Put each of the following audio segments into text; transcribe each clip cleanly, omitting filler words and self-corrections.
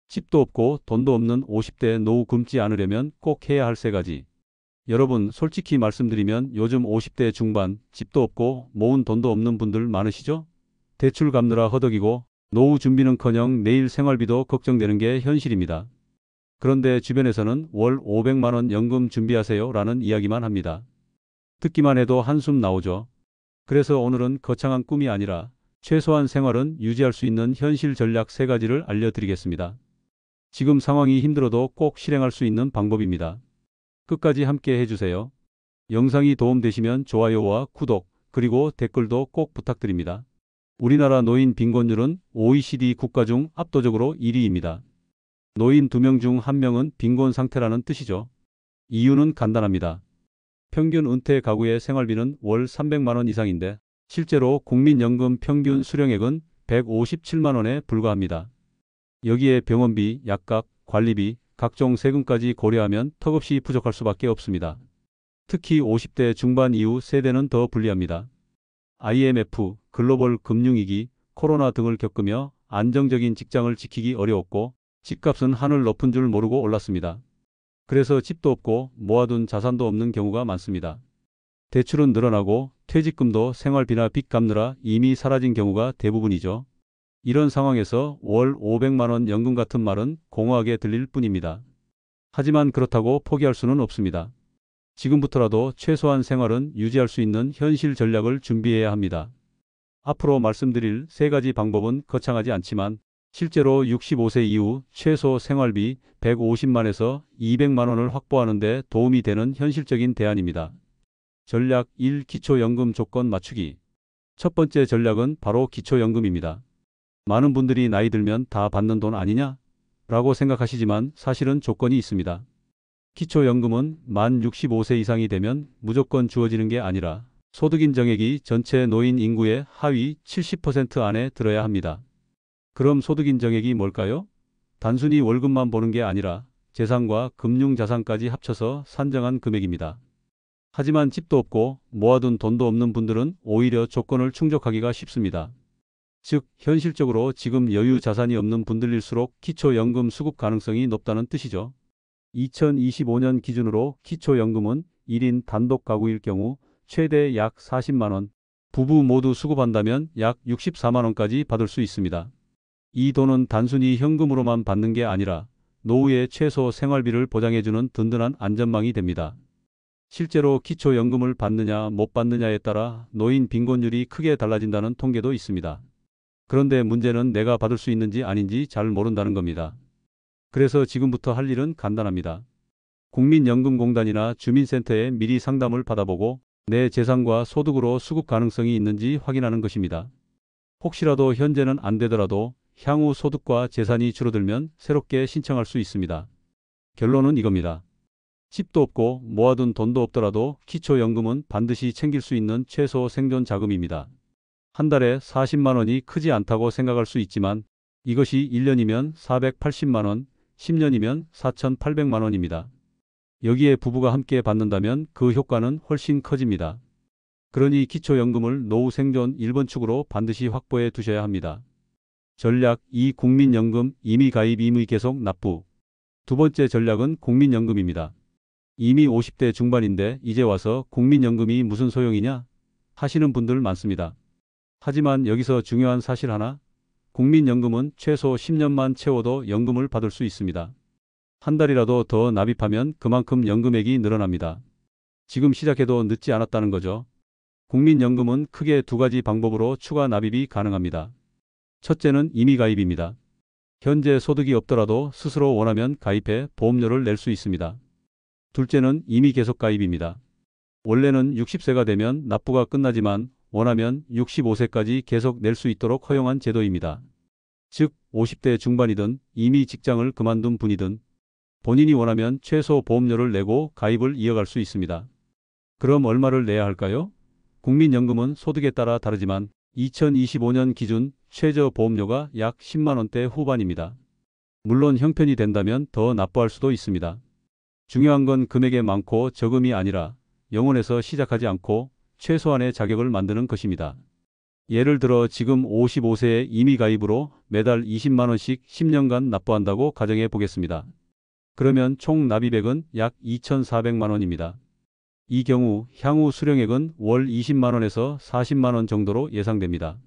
집도 없고 돈도 없는 50대 노후 굶지 않으려면 꼭 해야 할 세 가지. 여러분, 솔직히 말씀드리면 요즘 50대 중반, 집도 없고 모은 돈도 없는 분들 많으시죠? 대출 갚느라 허덕이고 노후 준비는커녕 내일 생활비도 걱정되는 게 현실입니다. 그런데 주변에서는 월 500만 원 연금 준비하세요 라는 이야기만 합니다. 듣기만 해도 한숨 나오죠. 그래서 오늘은 거창한 꿈이 아니라 최소한 생활은 유지할 수 있는 현실 전략 세 가지를 알려드리겠습니다. 지금 상황이 힘들어도 꼭 실행할 수 있는 방법입니다. 끝까지 함께 해주세요. 영상이 도움되시면 좋아요와 구독, 그리고 댓글도 꼭 부탁드립니다. 우리나라 노인 빈곤율은 OECD 국가 중 압도적으로 1위입니다. 노인 2명 중 1명은 빈곤 상태라는 뜻이죠. 이유는 간단합니다. 평균 은퇴 가구의 생활비는 월 300만 원 이상인데 실제로 국민연금 평균 수령액은 157만 원에 불과합니다. 여기에 병원비, 약값, 관리비, 각종 세금까지 고려하면 턱없이 부족할 수밖에 없습니다. 특히 50대 중반 이후 세대는 더 불리합니다. IMF, 글로벌 금융위기, 코로나 등을 겪으며 안정적인 직장을 지키기 어려웠고 집값은 하늘 높은 줄 모르고 올랐습니다. 그래서 집도 없고 모아둔 자산도 없는 경우가 많습니다. 대출은 늘어나고 퇴직금도 생활비나 빚 갚느라 이미 사라진 경우가 대부분이죠. 이런 상황에서 월 500만 원 연금 같은 말은 공허하게 들릴 뿐입니다. 하지만 그렇다고 포기할 수는 없습니다. 지금부터라도 최소한 생활은 유지할 수 있는 현실 전략을 준비해야 합니다. 앞으로 말씀드릴 세 가지 방법은 거창하지 않지만 실제로 65세 이후 최소 생활비 150만에서 200만 원을 확보하는 데 도움이 되는 현실적인 대안입니다. 전략 1. 기초연금 조건 맞추기. 첫 번째 전략은 바로 기초연금입니다. 많은 분들이 나이 들면 다 받는 돈 아니냐? 라고 생각하시지만 사실은 조건이 있습니다. 기초연금은 만 65세 이상이 되면 무조건 주어지는 게 아니라 소득 인정액이 전체 노인 인구의 하위 70% 안에 들어야 합니다. 그럼 소득 인정액이 뭘까요? 단순히 월급만 보는 게 아니라 재산과 금융자산까지 합쳐서 산정한 금액입니다. 하지만 집도 없고 모아둔 돈도 없는 분들은 오히려 조건을 충족하기가 쉽습니다. 즉, 현실적으로 지금 여유 자산이 없는 분들일수록 기초연금 수급 가능성이 높다는 뜻이죠. 2025년 기준으로 기초연금은 1인 단독 가구일 경우 최대 약 40만 원, 부부 모두 수급한다면 약 64만 원까지 받을 수 있습니다. 이 돈은 단순히 현금으로만 받는 게 아니라 노후에 최소 생활비를 보장해주는 든든한 안전망이 됩니다. 실제로 기초연금을 받느냐 못 받느냐에 따라 노인 빈곤율이 크게 달라진다는 통계도 있습니다. 그런데 문제는 내가 받을 수 있는지 아닌지 잘 모른다는 겁니다. 그래서 지금부터 할 일은 간단합니다. 국민연금공단이나 주민센터에 미리 상담을 받아보고 내 재산과 소득으로 수급 가능성이 있는지 확인하는 것입니다. 혹시라도 현재는 안 되더라도 향후 소득과 재산이 줄어들면 새롭게 신청할 수 있습니다. 결론은 이겁니다. 집도 없고 모아둔 돈도 없더라도 기초연금은 반드시 챙길 수 있는 최소 생존 자금입니다. 한 달에 40만 원이 크지 않다고 생각할 수 있지만 이것이 1년이면 480만 원, 10년이면 4,800만 원입니다. 여기에 부부가 함께 받는다면 그 효과는 훨씬 커집니다. 그러니 기초연금을 노후 생존 1번 축으로 반드시 확보해 두셔야 합니다. 전략 2. 국민연금 임의 가입 임의 계속 납부. 두 번째 전략은 국민연금입니다. 이미 50대 중반인데 이제 와서 국민연금이 무슨 소용이냐? 하시는 분들 많습니다. 하지만 여기서 중요한 사실 하나, 국민연금은 최소 10년만 채워도 연금을 받을 수 있습니다. 한 달이라도 더 납입하면 그만큼 연금액이 늘어납니다. 지금 시작해도 늦지 않았다는 거죠. 국민연금은 크게 두 가지 방법으로 추가 납입이 가능합니다. 첫째는 임의가입입니다. 현재 소득이 없더라도 스스로 원하면 가입해 보험료를 낼 수 있습니다. 둘째는 임의계속가입입니다. 원래는 60세가 되면 납부가 끝나지만 원하면 65세까지 계속 낼 수 있도록 허용한 제도입니다. 즉 50대 중반이든 이미 직장을 그만둔 분이든 본인이 원하면 최소 보험료를 내고 가입을 이어갈 수 있습니다. 그럼 얼마를 내야 할까요? 국민연금은 소득에 따라 다르지만 2025년 기준 최저 보험료가 약 10만 원대 후반입니다. 물론 형편이 된다면 더 납부할 수도 있습니다. 중요한 건 금액의 많고 적음이 아니라 영원에서 시작하지 않고 최소한의 자격을 만드는 것입니다. 예를 들어 지금 55세에 이미 가입으로 매달 20만 원씩 10년간 납부한다고 가정해 보겠습니다. 그러면 총 납입액은 약 2,400만 원입니다. 이 경우 향후 수령액은 월 20만 원에서 40만 원 정도로 예상됩니다.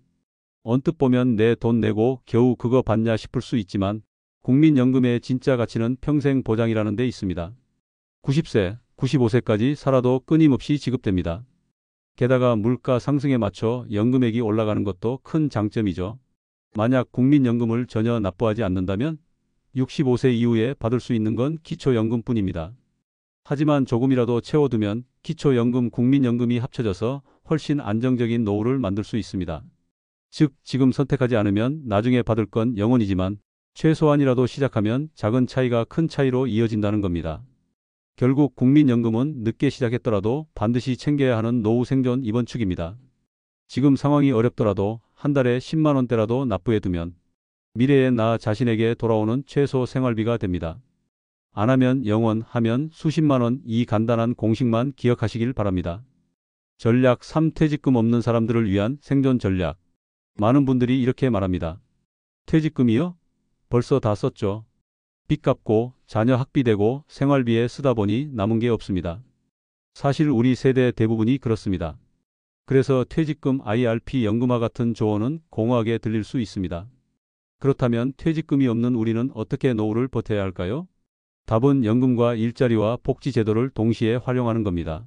언뜻 보면 내 돈 내고 겨우 그거 받냐 싶을 수 있지만 국민연금의 진짜 가치는 평생 보장이라는 데 있습니다. 90세, 95세까지 살아도 끊임없이 지급됩니다. 게다가 물가 상승에 맞춰 연금액이 올라가는 것도 큰 장점이죠. 만약 국민연금을 전혀 납부하지 않는다면 65세 이후에 받을 수 있는 건 기초연금뿐입니다. 하지만 조금이라도 채워두면 기초연금, 국민연금이 합쳐져서 훨씬 안정적인 노후를 만들 수 있습니다. 즉, 지금 선택하지 않으면 나중에 받을 건 0원이지만 최소한이라도 시작하면 작은 차이가 큰 차이로 이어진다는 겁니다. 결국 국민연금은 늦게 시작했더라도 반드시 챙겨야 하는 노후 생존 입원축입니다. 지금 상황이 어렵더라도 한 달에 10만 원대라도 납부해두면 미래에 나 자신에게 돌아오는 최소 생활비가 됩니다. 안 하면 0원, 하면 수십만 원, 이 간단한 공식만 기억하시길 바랍니다. 전략 3. 퇴직금 없는 사람들을 위한 생존 전략. 많은 분들이 이렇게 말합니다. 퇴직금이요? 벌써 다 썼죠. 빚 갚고 자녀 학비 대고 생활비에 쓰다 보니 남은 게 없습니다. 사실 우리 세대 대부분이 그렇습니다. 그래서 퇴직금 IRP 연금화 같은 조언은 공허하게 들릴 수 있습니다. 그렇다면 퇴직금이 없는 우리는 어떻게 노후를 버텨야 할까요? 답은 연금과 일자리와 복지 제도를 동시에 활용하는 겁니다.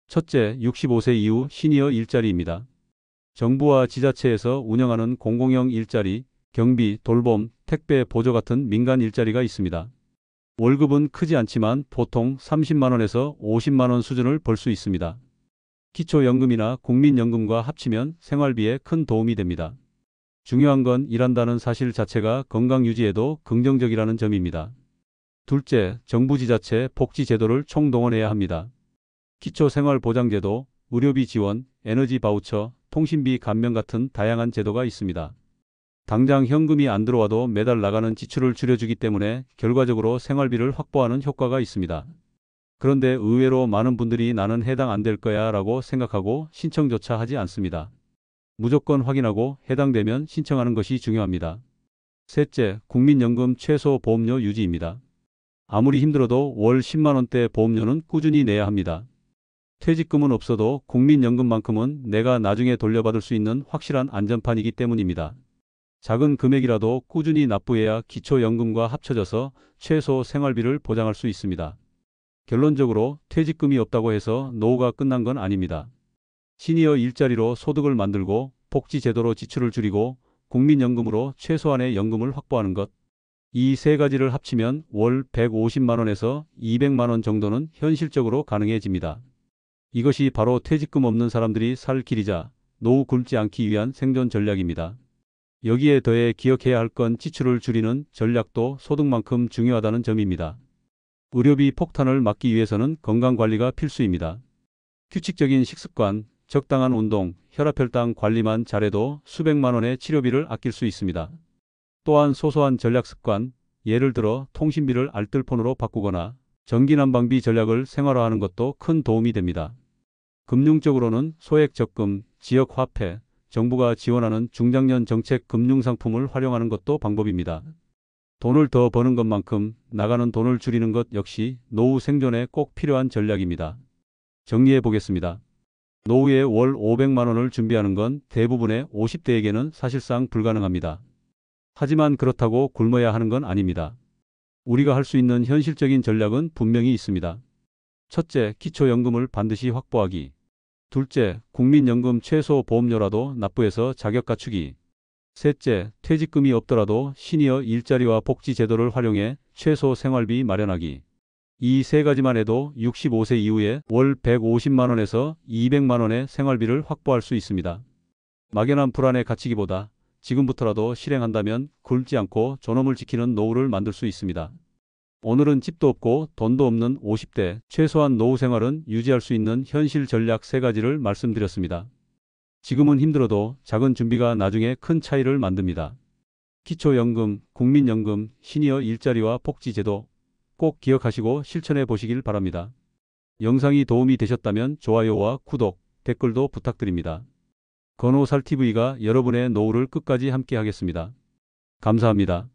첫째, 65세 이후 시니어 일자리입니다. 정부와 지자체에서 운영하는 공공형 일자리, 경비, 돌봄, 택배, 보조 같은 민간 일자리가 있습니다. 월급은 크지 않지만 보통 30만 원에서 50만 원 수준을 벌 수 있습니다. 기초연금이나 국민연금과 합치면 생활비에 큰 도움이 됩니다. 중요한 건 일한다는 사실 자체가 건강 유지에도 긍정적이라는 점입니다. 둘째, 정부 지자체 복지 제도를 총동원해야 합니다. 기초생활보장제도, 의료비 지원, 에너지 바우처, 통신비 감면 같은 다양한 제도가 있습니다. 당장 현금이 안 들어와도 매달 나가는 지출을 줄여주기 때문에 결과적으로 생활비를 확보하는 효과가 있습니다. 그런데 의외로 많은 분들이 나는 해당 안 될 거야 라고 생각하고 신청조차 하지 않습니다. 무조건 확인하고 해당되면 신청하는 것이 중요합니다. 셋째, 국민연금 최소 보험료 유지입니다. 아무리 힘들어도 월 10만 원대 보험료는 꾸준히 내야 합니다. 퇴직금은 없어도 국민연금만큼은 내가 나중에 돌려받을 수 있는 확실한 안전판이기 때문입니다. 작은 금액이라도 꾸준히 납부해야 기초연금과 합쳐져서 최소 생활비를 보장할 수 있습니다. 결론적으로 퇴직금이 없다고 해서 노후가 끝난 건 아닙니다. 시니어 일자리로 소득을 만들고 복지제도로 지출을 줄이고 국민연금으로 최소한의 연금을 확보하는 것. 이 세 가지를 합치면 월 150만 원에서 200만 원 정도는 현실적으로 가능해집니다. 이것이 바로 퇴직금 없는 사람들이 살 길이자 노후 굶지 않기 위한 생존 전략입니다. 여기에 더해 기억해야 할 건 지출을 줄이는 전략도 소득만큼 중요하다는 점입니다. 의료비 폭탄을 막기 위해서는 건강관리가 필수입니다. 규칙적인 식습관, 적당한 운동, 혈압혈당 관리만 잘해도 수백만 원의 치료비를 아낄 수 있습니다. 또한 소소한 전략 습관, 예를 들어 통신비를 알뜰폰으로 바꾸거나 전기난방비 전략을 생활화하는 것도 큰 도움이 됩니다. 금융적으로는 소액 적금, 지역화폐, 정부가 지원하는 중장년 정책 금융상품을 활용하는 것도 방법입니다. 돈을 더 버는 것만큼 나가는 돈을 줄이는 것 역시 노후 생존에 꼭 필요한 전략입니다. 정리해 보겠습니다. 노후에 월 500만 원을 준비하는 건 대부분의 50대에게는 사실상 불가능합니다. 하지만 그렇다고 굶어야 하는 건 아닙니다. 우리가 할 수 있는 현실적인 전략은 분명히 있습니다. 첫째, 기초연금을 반드시 확보하기. 둘째, 국민연금 최소 보험료라도 납부해서 자격 갖추기. 셋째, 퇴직금이 없더라도 시니어 일자리와 복지 제도를 활용해 최소 생활비 마련하기. 이 세 가지만 해도 65세 이후에 월 150만 원에서 200만 원의 생활비를 확보할 수 있습니다. 막연한 불안에 갇히기보다 지금부터라도 실행한다면 굶지 않고 존엄을 지키는 노후를 만들 수 있습니다. 오늘은 집도 없고 돈도 없는 50대 최소한 노후 생활은 유지할 수 있는 현실 전략 3가지를 말씀드렸습니다. 지금은 힘들어도 작은 준비가 나중에 큰 차이를 만듭니다. 기초연금, 국민연금, 시니어 일자리와 복지제도 꼭 기억하시고 실천해 보시길 바랍니다. 영상이 도움이 되셨다면 좋아요와 구독, 댓글도 부탁드립니다. 건호살TV가 여러분의 노후를 끝까지 함께 하겠습니다. 감사합니다.